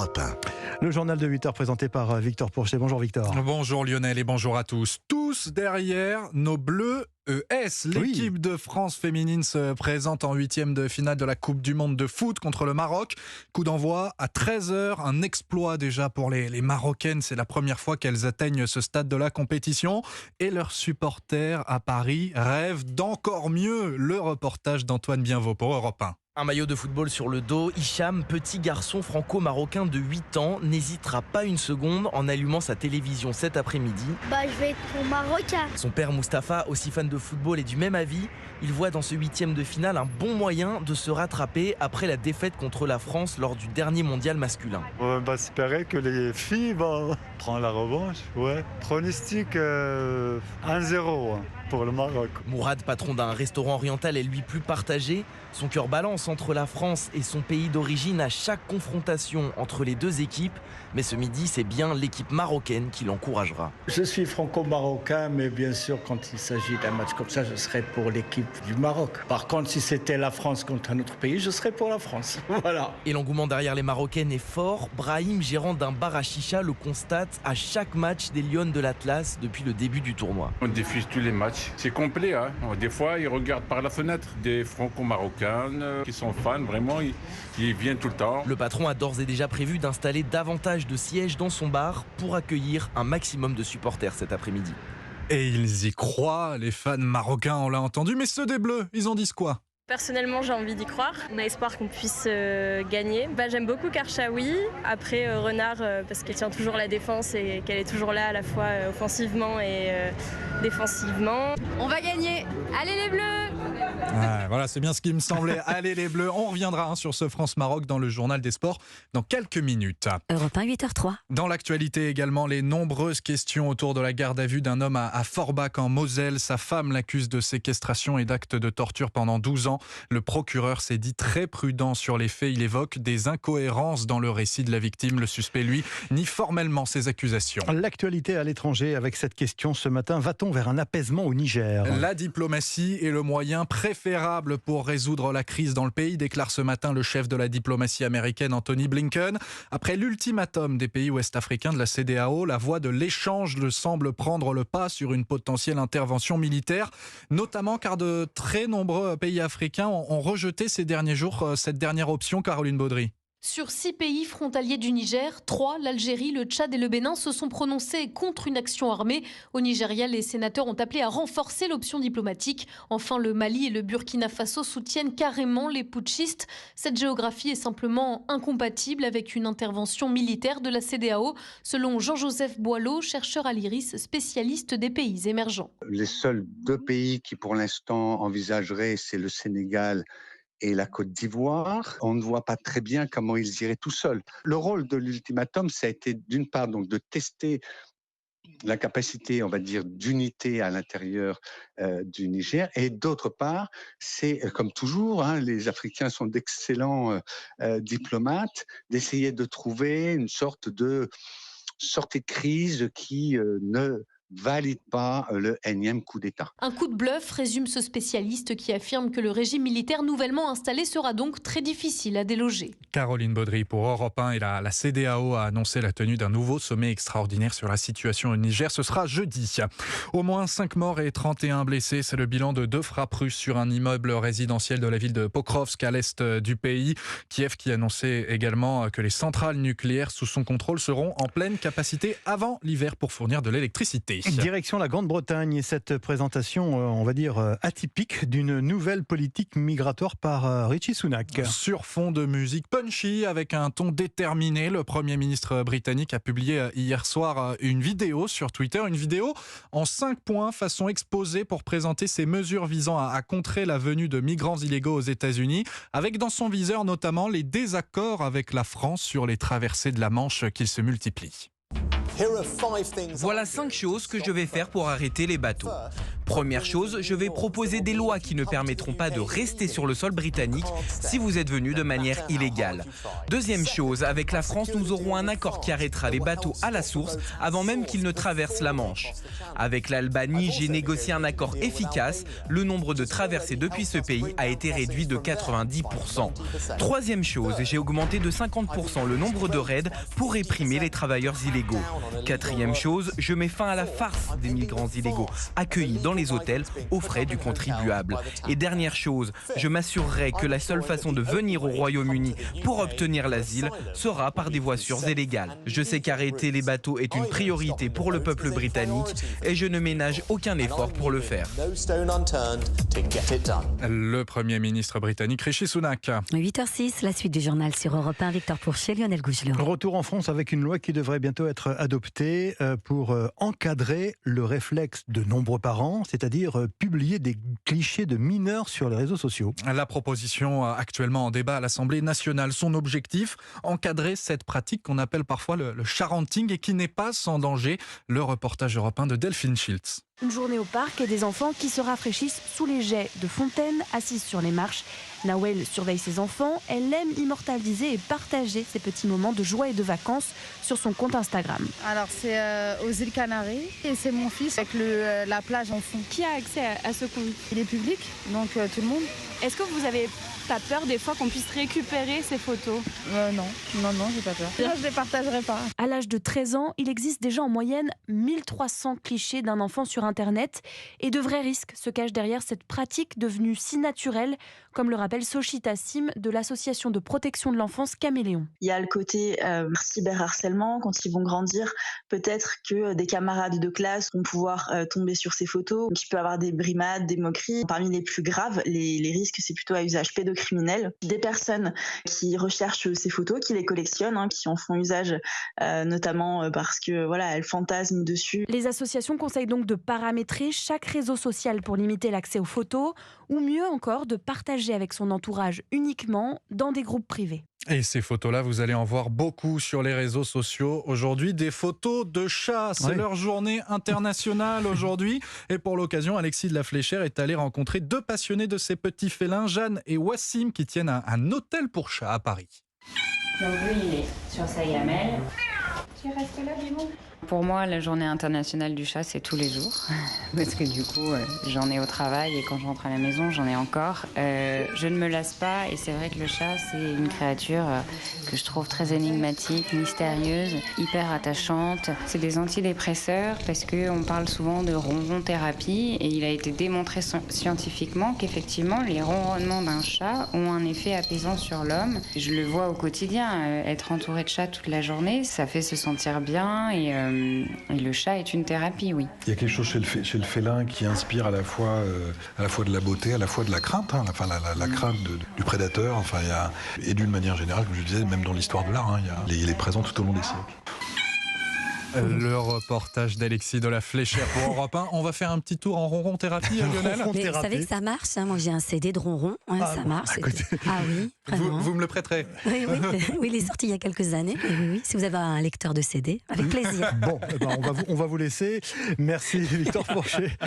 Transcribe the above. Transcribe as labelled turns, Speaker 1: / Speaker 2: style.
Speaker 1: Europe 1.
Speaker 2: Le journal de 8h présenté par Victor Pourchet. Bonjour Victor.
Speaker 3: Bonjour Lionel et bonjour à tous. Tous derrière nos bleus ES. L'équipe de France féminine se présente en 8e de finale de la Coupe du Monde de foot contre le Maroc. Coup d'envoi à 13h. Un exploit déjà pour les Marocaines. C'est la première fois qu'elles atteignent ce stade de la compétition. Et leurs supporters à Paris rêvent d'encore mieux. Le reportage d'Antoine Bienvaux pour Europe 1.
Speaker 4: Un maillot de football sur le dos, Hicham, petit garçon franco-marocain de 8 ans, n'hésitera pas une seconde en allumant sa télévision cet après-midi.
Speaker 5: Je vais être pour Marocain.
Speaker 4: Son père Mustapha, aussi fan de football, est du même avis. Il voit dans ce 8e de finale un bon moyen de se rattraper après la défaite contre la France lors du dernier mondial masculin.
Speaker 6: On va espérer que les filles vont prendre la revanche. Pronostic 1-0 pour le Maroc.
Speaker 4: Mourad, patron d'un restaurant oriental, est lui plus partagé. Son cœur balance entre la France et son pays d'origine à chaque confrontation entre les deux équipes. Mais ce midi, c'est bien l'équipe marocaine qui l'encouragera.
Speaker 7: Je suis franco-marocain, mais bien sûr, quand il s'agit d'un match comme ça, je serai pour l'équipe du Maroc. Par contre, si c'était la France contre un autre pays, je serais pour la France. Voilà.
Speaker 4: Et l'engouement derrière les Marocaines est fort. Brahim, gérant d'un bar à chicha, le constate à chaque match des Lionnes de l'Atlas depuis le début du tournoi.
Speaker 8: On diffuse tous les matchs. C'est complet. Des fois, ils regardent par la fenêtre. Des franco-marocains qui sont fans, vraiment, ils viennent tout le temps.
Speaker 4: Le patron a d'ores et déjà prévu d'installer davantage de sièges dans son bar pour accueillir un maximum de supporters cet après-midi.
Speaker 3: Et ils y croient, les fans marocains, on l'a entendu. Mais ceux des Bleus, ils en disent quoi ?
Speaker 9: Personnellement, j'ai envie d'y croire. On a espoir qu'on puisse gagner. J'aime beaucoup Karchaoui. Après, Renard, parce qu'elle tient toujours la défense et qu'elle est toujours là à la fois offensivement et défensivement.
Speaker 10: On va gagner. Allez les Bleus!
Speaker 3: Voilà, c'est bien ce qui me semblait. Allez les Bleus, on reviendra sur ce France-Maroc dans le journal des sports dans quelques minutes.
Speaker 11: Europe 1, 8h03.
Speaker 3: Dans l'actualité également, les nombreuses questions autour de la garde à vue d'un homme à Forbach en Moselle. Sa femme l'accuse de séquestration et d'actes de torture pendant 12 ans. Le procureur s'est dit très prudent sur les faits. Il évoque des incohérences dans le récit de la victime. Le suspect, lui, nie formellement ces accusations.
Speaker 2: L'actualité à l'étranger avec cette question ce matin. Va-t-on vers un apaisement au Niger ?
Speaker 3: La diplomatie est le moyen préférable pour résoudre la crise dans le pays, déclare ce matin le chef de la diplomatie américaine Anthony Blinken. Après l'ultimatum des pays ouest-africains de la CEDEAO, la voie de l'échange semble prendre le pas sur une potentielle intervention militaire, notamment car de très nombreux pays africains ont rejeté ces derniers jours cette dernière option. Caroline Baudry.
Speaker 12: Sur 6 pays frontaliers du Niger, 3, l'Algérie, le Tchad et le Bénin, se sont prononcés contre une action armée. Au Nigeria, les sénateurs ont appelé à renforcer l'option diplomatique. Enfin, le Mali et le Burkina Faso soutiennent carrément les putschistes. Cette géographie est simplement incompatible avec une intervention militaire de la CEDEAO, selon Jean-Joseph Boileau, chercheur à l'IRIS, spécialiste des pays émergents.
Speaker 13: Les seuls 2 pays qui, pour l'instant, envisageraient, c'est le Sénégal et la Côte d'Ivoire. On ne voit pas très bien comment ils iraient tout seuls. Le rôle de l'ultimatum, ça a été d'une part donc de tester la capacité, on va dire, d'unité à l'intérieur du Niger, et d'autre part, c'est comme toujours, les Africains sont d'excellents diplomates, d'essayer de trouver une sorte de sortie de crise qui ne valide pas le énième coup d'État.
Speaker 12: Un coup de bluff, résume ce spécialiste qui affirme que le régime militaire nouvellement installé sera donc très difficile à déloger.
Speaker 3: Caroline Baudry pour Europe 1 et la CEDEAO a annoncé la tenue d'un nouveau sommet extraordinaire sur la situation au Niger. Ce sera jeudi. Au moins 5 morts et 31 blessés. C'est le bilan de 2 frappes russes sur un immeuble résidentiel de la ville de Pokrovsk à l'est du pays. Kiev qui annonçait également que les centrales nucléaires sous son contrôle seront en pleine capacité avant l'hiver pour fournir de l'électricité.
Speaker 2: Direction la Grande-Bretagne et cette présentation, on va dire, atypique d'une nouvelle politique migratoire par Rishi Sunak.
Speaker 3: Sur fond de musique punchy, avec un ton déterminé, le Premier ministre britannique a publié hier soir une vidéo sur Twitter, une vidéo en 5 points, façon exposée pour présenter ses mesures visant à contrer la venue de migrants illégaux aux États-Unis, avec dans son viseur notamment les désaccords avec la France sur les traversées de la Manche qui se multiplient.
Speaker 1: Voilà 5 choses que je vais faire pour arrêter les bateaux. Première chose, je vais proposer des lois qui ne permettront pas de rester sur le sol britannique si vous êtes venu de manière illégale. Deuxième chose, avec la France, nous aurons un accord qui arrêtera les bateaux à la source avant même qu'ils ne traversent la Manche. Avec l'Albanie, j'ai négocié un accord efficace. Le nombre de traversées depuis ce pays a été réduit de 90%. Troisième chose, j'ai augmenté de 50% le nombre de raids pour réprimer les travailleurs illégaux. Quatrième chose, je mets fin à la farce des migrants illégaux accueillis dans les hôtels aux frais du contribuable. Et dernière chose, je m'assurerai que la seule façon de venir au Royaume-Uni pour obtenir l'asile sera par des voies sûres et légales. Je sais qu'arrêter les bateaux est une priorité pour le peuple britannique et je ne ménage aucun effort pour le faire.
Speaker 3: Le Premier ministre britannique Rishi Sunak.
Speaker 11: 8h06, la suite du journal sur Europe 1, Victor Pourchet, Lionel Gougelot.
Speaker 2: Retour en France avec une loi qui devrait bientôt être adoptée pour encadrer le réflexe de nombreux parents, c'est-à-dire publier des clichés de mineurs sur les réseaux sociaux.
Speaker 3: La proposition actuellement en débat à l'Assemblée nationale, son objectif, encadrer cette pratique qu'on appelle parfois le charenting et qui n'est pas sans danger. Le reportage européen de Delphine Schiltz.
Speaker 14: Une journée au parc et des enfants qui se rafraîchissent sous les jets de fontaines, assises sur les marches. Nawel surveille ses enfants. Elle aime immortaliser et partager ces petits moments de joie et de vacances sur son compte Instagram.
Speaker 15: Alors c'est aux îles Canaries et c'est mon fils avec la plage en fond.
Speaker 14: Qui a accès à ce compte ?
Speaker 15: Il est public, donc tout le monde.
Speaker 14: Est-ce que vous avez pas peur des fois qu'on puisse récupérer ces photos ?
Speaker 15: Non, j'ai pas peur. Moi, je les partagerai pas.
Speaker 14: À l'âge de 13 ans, il existe déjà en moyenne 1300 clichés d'un enfant sur Internet et de vrais risques se cachent derrière cette pratique devenue si naturelle, comme le rappelle Sochi Tassim de l'association de protection de l'enfance Caméléon.
Speaker 16: Il y a le côté cyberharcèlement, quand ils vont grandir, peut-être que des camarades de classe vont pouvoir tomber sur ces photos, donc il peut y avoir des brimades, des moqueries. Parmi les plus graves, les risques, c'est plutôt à usage pédocriminel. Des personnes qui recherchent ces photos, qui les collectionnent, qui en font usage notamment parce que elles fantasment dessus.
Speaker 14: Les associations conseillent donc de paramétrer chaque réseau social pour limiter l'accès aux photos, ou mieux encore de partager avec son entourage uniquement dans des groupes privés.
Speaker 3: Et ces photos-là, vous allez en voir beaucoup sur les réseaux sociaux aujourd'hui. Des photos de chats, c'est leur journée internationale aujourd'hui. Et pour l'occasion, Alexis de la Fléchère est allé rencontrer 2 passionnés de ces petits félins, Jeanne et Wassim, qui tiennent un hôtel pour chats à Paris.
Speaker 17: Donc lui, il est sur sa gamelle.
Speaker 10: Tu restes là, Bimon ?
Speaker 17: Pour moi, la journée internationale du chat, c'est tous les jours. Parce que du coup, j'en ai au travail et quand je rentre à la maison, j'en ai encore. Je ne me lasse pas et c'est vrai que le chat, c'est une créature que je trouve très énigmatique, mystérieuse, hyper attachante. C'est des antidépresseurs parce qu'on parle souvent de ronron-thérapie et il a été démontré scientifiquement qu'effectivement, les ronronnements d'un chat ont un effet apaisant sur l'homme. Je le vois au quotidien, être entouré de chats toute la journée, ça fait se sentir bien et le chat est une thérapie, oui.
Speaker 18: Il y a quelque chose chez le félin qui inspire à la fois de la beauté, à la fois de la crainte, la crainte du prédateur, et d'une manière générale, comme je disais, même dans l'histoire de l'art, il est présent tout au long des siècles.
Speaker 3: Le reportage d'Alexis de la Fléchère pour Europe 1. On va faire un petit tour en ronron-thérapie, Lionel.
Speaker 11: Mais vous savez que ça marche, Moi, j'ai un CD de ronron. Ça marche. Ah oui, vraiment.
Speaker 3: Vous me le prêterez.
Speaker 11: Oui, il est sorti il y a quelques années. Oui, si vous avez un lecteur de CD, avec plaisir.
Speaker 2: Bon, on va vous laisser. Merci, Victor Pourchet.